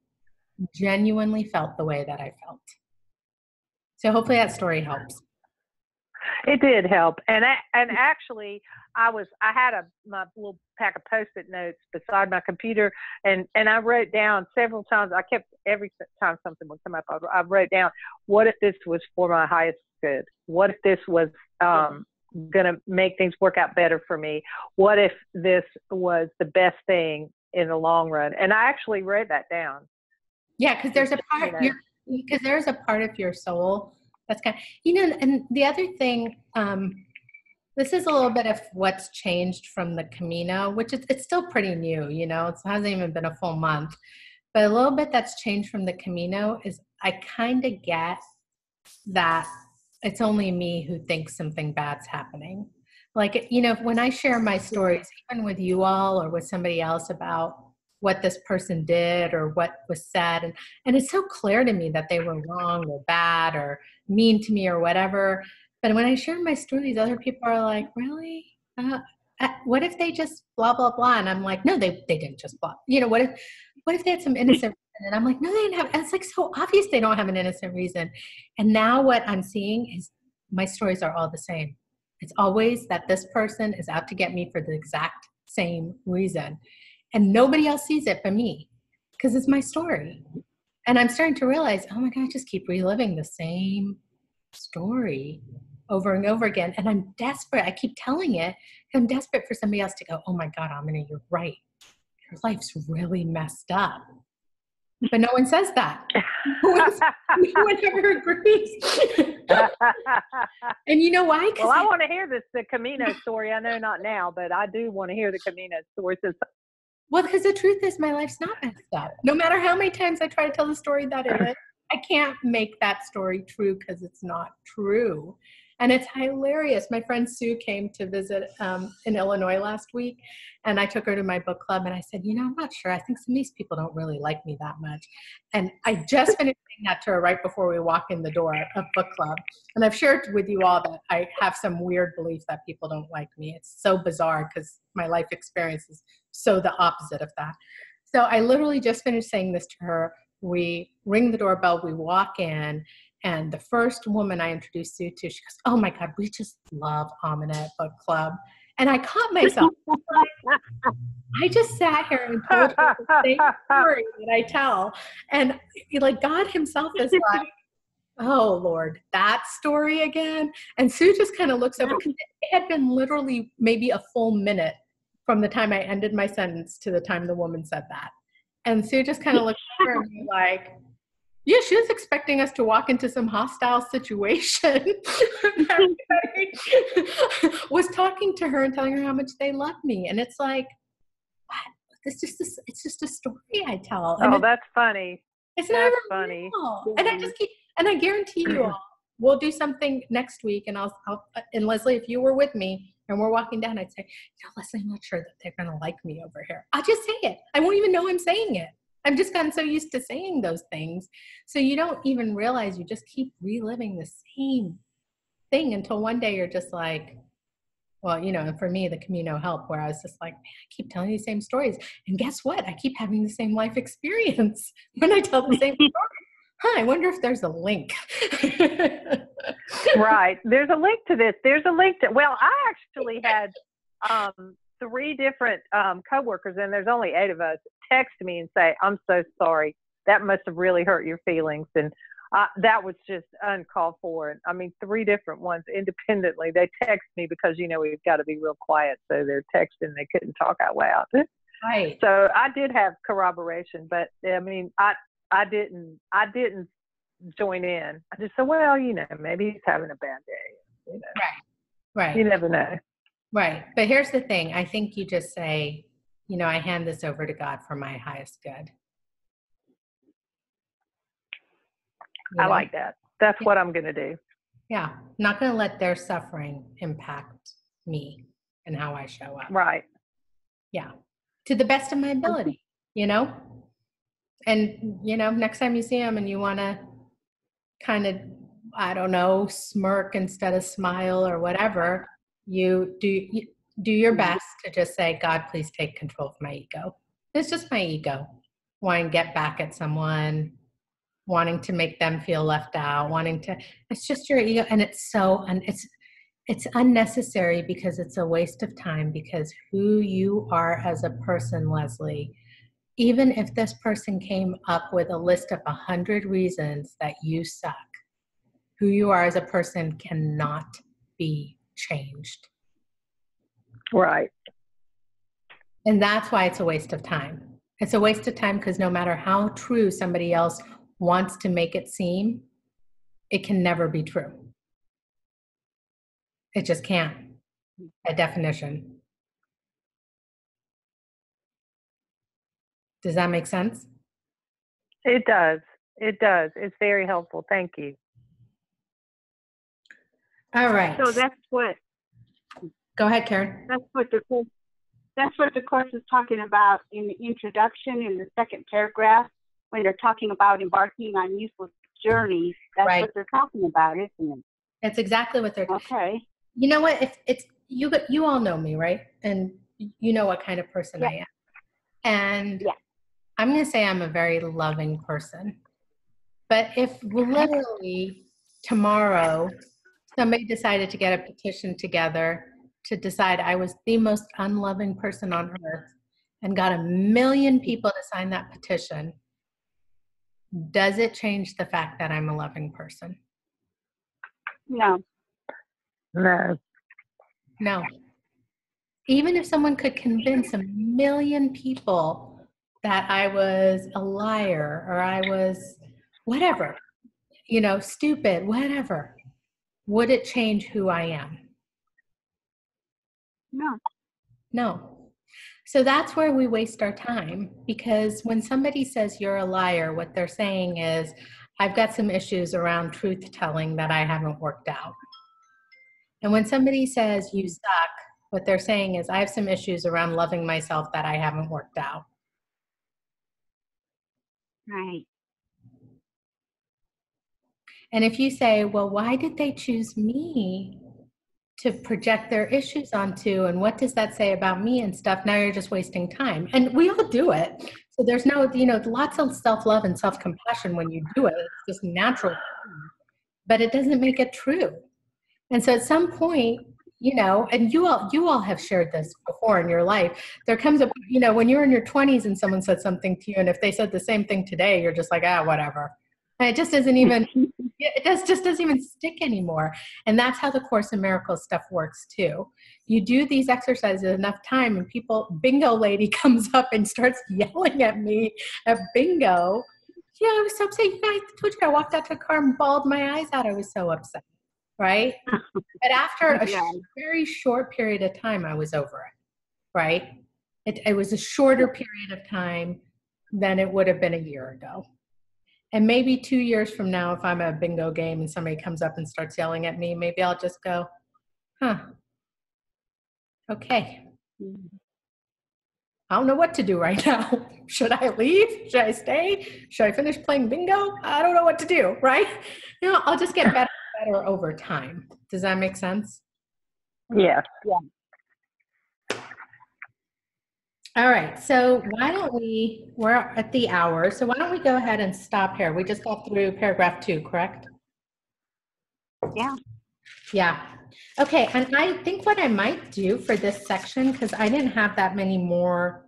[SPEAKER 1] genuinely felt the way that I felt. So hopefully that story helps.
[SPEAKER 3] It did help, and actually, I had my little pack of Post-it notes beside my computer, and I wrote down several times. I kept every time something would come up, I wrote down, what if this was for my highest good? What if this was going to make things work out better for me? What if this was the best thing in the long run? And I actually wrote that down.
[SPEAKER 1] Yeah, because there's a part, because there's a part of your soul that's kind of, and the other thing, this is a little bit of what's changed from the Camino, which it's still pretty new, it hasn't even been a full month, but a little bit that's changed from the Camino is I kind of get that it's only me who thinks something bad's happening. Like, when I share my stories, even with you all or with somebody else about what this person did or what was said, and it's so clear to me that they were wrong or bad or mean to me or whatever. But when I share my stories, other people are like, really? What if they just blah, blah, blah? And I'm like, no, they didn't just blah. What if they had some innocent reason? And I'm like, no, they didn't have. And it's like so obvious they don't have an innocent reason. And now what I'm seeing is my stories are all the same. It's always that this person is out to get me for the exact same reason. And nobody else sees it but me because it's my story. And I'm starting to realize, oh my God, I just keep reliving the same story over and over again. And I'm desperate. I keep telling it. I'm desperate for somebody else to go, oh my God, Amina, you're right. Your life's really messed up. But no one says that. No one ever agrees. And you know why?
[SPEAKER 3] Well, I want to hear the Camino story. I know not now, but I do want to hear the Camino story.
[SPEAKER 1] Well, because the truth is my life's not messed up. No matter how many times I try to tell the story that it is, I can't make that story true because it's not true. And it's hilarious. My friend Sue came to visit in Illinois last week, and I took her to my book club, and I said, I'm not sure. I think some of these people don't really like me that much. And I just finished saying that to her right before we walk in the door of book club. And I've shared with you all that I have some weird belief that people don't like me. It's so bizarre because my life experience is so the opposite of that. So I literally just finished saying this to her. We ring the doorbell, we walk in, and the first woman I introduced Sue to, she goes, oh my God, we just love Amina at book club. And I caught myself. I just sat here and told her the same story that I tell. And God himself is like, oh Lord, that story again. And Sue just kind of looks over. It had been literally maybe a full minute from the time I ended my sentence to the time the woman said that. And Sue just kind of looked at her and be like, yeah, she was expecting us to walk into some hostile situation. Everybody was talking to her and telling her how much they love me. And it's like, what? It's just a story I tell. And
[SPEAKER 3] that's funny.
[SPEAKER 1] It's not funny. And I guarantee you all, we'll do something next week. And and Leslie, if you were with me and we're walking down, I'd say, Leslie, I'm not sure that they're going to like me over here. I'll just say it. I won't even know I'm saying it. I've just gotten so used to saying those things. So you don't even realize you just keep reliving the same thing until one day you're just like, well, and for me, the Camino helped where I was just like, man, I keep telling these same stories. And guess what? I keep having the same life experience when I tell the same story. I wonder if there's a link.
[SPEAKER 3] Right. There's a link to this. Well, I actually had 3 different coworkers, and there's only 8 of us, text me and say, I'm so sorry. That must have really hurt your feelings. And that was just uncalled for. I mean, 3 different ones independently. They text me because, we've got to be real quiet. So they're texting. They couldn't talk out loud.
[SPEAKER 1] Right.
[SPEAKER 3] So I did have corroboration, but I mean, I didn't join in. I just said, well, maybe he's having a bad day.
[SPEAKER 1] Right.
[SPEAKER 3] You never know.
[SPEAKER 1] Right. But here's the thing. I think you just say, I hand this over to God for my highest good.
[SPEAKER 3] I like that. That's what I'm going to do.
[SPEAKER 1] Yeah. I'm not going to let their suffering impact me and how I show up.
[SPEAKER 3] Right.
[SPEAKER 1] Yeah. To the best of my ability, And, next time you see them and you want to kind of, smirk instead of smile or whatever, you do your best to just say, God, please take control of my ego. It's just my ego wanting to get back at someone, wanting to make them feel left out, it's just your ego. And it's It's unnecessary because it's a waste of time, because who you are as a person, Leslie, even if this person came up with a list of 100 reasons that you suck, who you are as a person cannot be changed.
[SPEAKER 3] Right.
[SPEAKER 1] And that's why it's a waste of time. It's a waste of time because no matter how true somebody else wants to make it seem, it can never be true. It just can't, by definition. Does that make sense?
[SPEAKER 3] It does. It does. It's very helpful. Thank you.
[SPEAKER 1] All right.
[SPEAKER 4] So that's what.
[SPEAKER 1] Go ahead, Karen.
[SPEAKER 4] That's what the course is talking about in the introduction in the second paragraph when they're talking about embarking on useless journeys. That's
[SPEAKER 1] Right.
[SPEAKER 4] what they're talking about, isn't it?
[SPEAKER 1] That's exactly what they're.
[SPEAKER 4] Okay.
[SPEAKER 1] You know what? If it's you all know me, right? And you know what kind of person I am. And I'm going to say I'm a very loving person. But if literally tomorrow somebody decided to get a petition together to decide I was the most unloving person on earth and got 1 million people to sign that petition, does it change the fact that I'm a loving person?
[SPEAKER 4] No.
[SPEAKER 3] No.
[SPEAKER 1] No. Even if someone could convince 1 million people that I was a liar or I was whatever, stupid, whatever, would it change who I am?
[SPEAKER 4] No.
[SPEAKER 1] No. So that's where we waste our time, because when somebody says you're a liar, what they're saying is, I've got some issues around truth telling that I haven't worked out. And when somebody says you suck, what they're saying is, I have some issues around loving myself that I haven't worked out.
[SPEAKER 4] Right.
[SPEAKER 1] And if you say, well, why did they choose me to project their issues onto, and what does that say about me and stuff? Now you're just wasting time. And we all do it. So there's no, lots of self-love and self-compassion when you do it. It's just natural. But it doesn't make it true. And so at some point, and you all have shared this before in your life, there comes a, when you're in your 20s and someone said something to you, and if they said the same thing today, you're just like, whatever. And it just isn't even, just doesn't even stick anymore. And that's how the Course in Miracles stuff works too. You do these exercises enough time and bingo lady comes up and starts yelling at me at bingo. Yeah, I was so upset. I told you I walked out to a car and bawled my eyes out. I was so upset. Right? But after a very short period of time, I was over it. Right? It was a shorter period of time than it would have been a year ago. And maybe 2 years from now, if I'm at a bingo game and somebody comes up and starts yelling at me, maybe I'll just go, okay. I don't know what to do right now. Should I leave? Should I stay? Should I finish playing bingo? I don't know what to do, right? I'll just get better and better over time. Does that make sense?
[SPEAKER 3] Yes.
[SPEAKER 4] Yeah.
[SPEAKER 1] All right, so we're at the hour, so why don't we go ahead and stop here? We just got through paragraph 2, correct?
[SPEAKER 4] Yeah.
[SPEAKER 1] Yeah. Okay, and I think what I might do for this section, because I didn't have that many more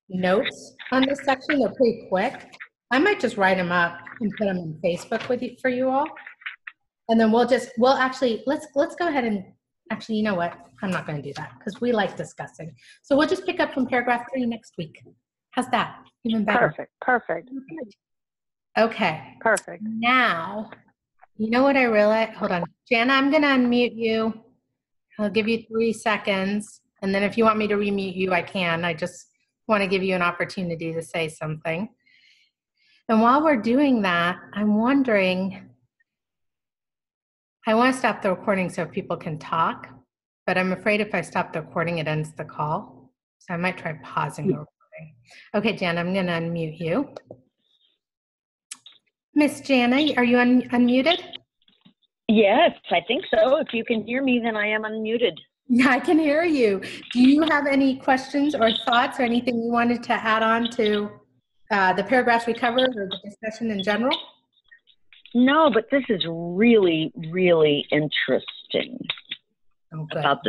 [SPEAKER 1] notes on this section, they're pretty quick. I might just write them up and put them on Facebook for you all. And then let's go ahead and, actually, you know what? I'm not going to do that because we like discussing. So we'll just pick up from paragraph 3 next week. How's that? Even better.
[SPEAKER 3] Perfect.
[SPEAKER 1] Okay.
[SPEAKER 3] Perfect.
[SPEAKER 1] Now, you know what I realized? Hold on. Jana, I'm going to unmute you. I'll give you 3 seconds. And then if you want me to remute you, I can. I just want to give you an opportunity to say something. And while we're doing that, I'm wondering, I want to stop the recording so people can talk, but I'm afraid if I stop the recording, it ends the call. So I might try pausing the recording. Okay, Jana, I'm going to unmute you. Miss Jana, are you unmuted?
[SPEAKER 2] Yes, I think so. If you can hear me, then I am unmuted.
[SPEAKER 1] Yeah, I can hear you. Do you have any questions or thoughts or anything you wanted to add on to the paragraphs we covered or the discussion in general?
[SPEAKER 2] No, but this is really, really interesting.
[SPEAKER 1] Oh, good.
[SPEAKER 2] About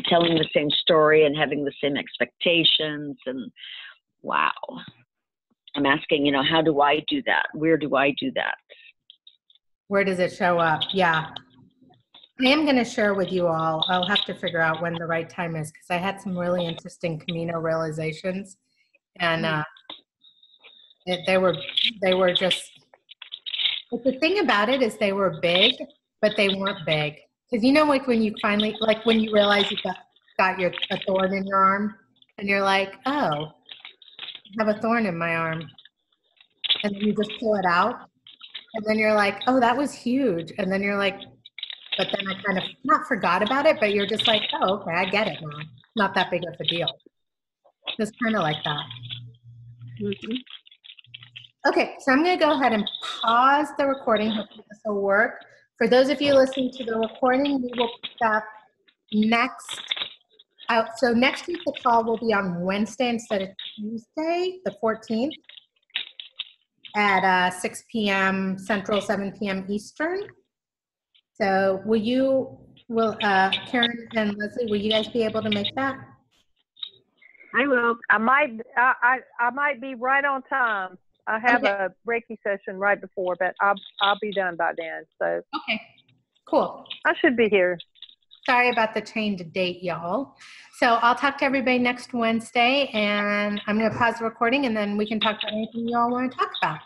[SPEAKER 2] telling the same story and having the same expectations, and wow. I'm asking, how do I do that? Where do I do that?
[SPEAKER 1] Where does it show up? Yeah. I am going to share with you all. I'll have to figure out when the right time is, because I had some really interesting Camino realizations, and they were just. But the thing about it is they were big, but they weren't big. Because like when you finally, like when you realize you got a thorn in your arm, and you're like, oh, I have a thorn in my arm, and then you just pull it out, and then you're like, oh, that was huge, and then you're like. But then I kind of not forgot about it, but you're just like, oh, okay, I get it now. Not that big of a deal. Just kind of like that.
[SPEAKER 4] Mm-hmm.
[SPEAKER 1] Okay, so I'm going to go ahead and pause the recording. Hopefully this will work. For those of you listening to the recording, we will pick up next. So next week, the call will be on Wednesday instead of Tuesday, the 14th, at 6 p.m. Central, 7 p.m. Eastern. So Karen and Leslie, will you guys be able to make that?
[SPEAKER 4] I will.
[SPEAKER 3] I might be right on time. I have a Reiki session right before, but I'll be done by then. So
[SPEAKER 1] okay, cool.
[SPEAKER 3] I should be here.
[SPEAKER 1] Sorry about the change of date, y'all. So I'll talk to everybody next Wednesday, and I'm going to pause the recording, and then we can talk about anything you all want to talk about.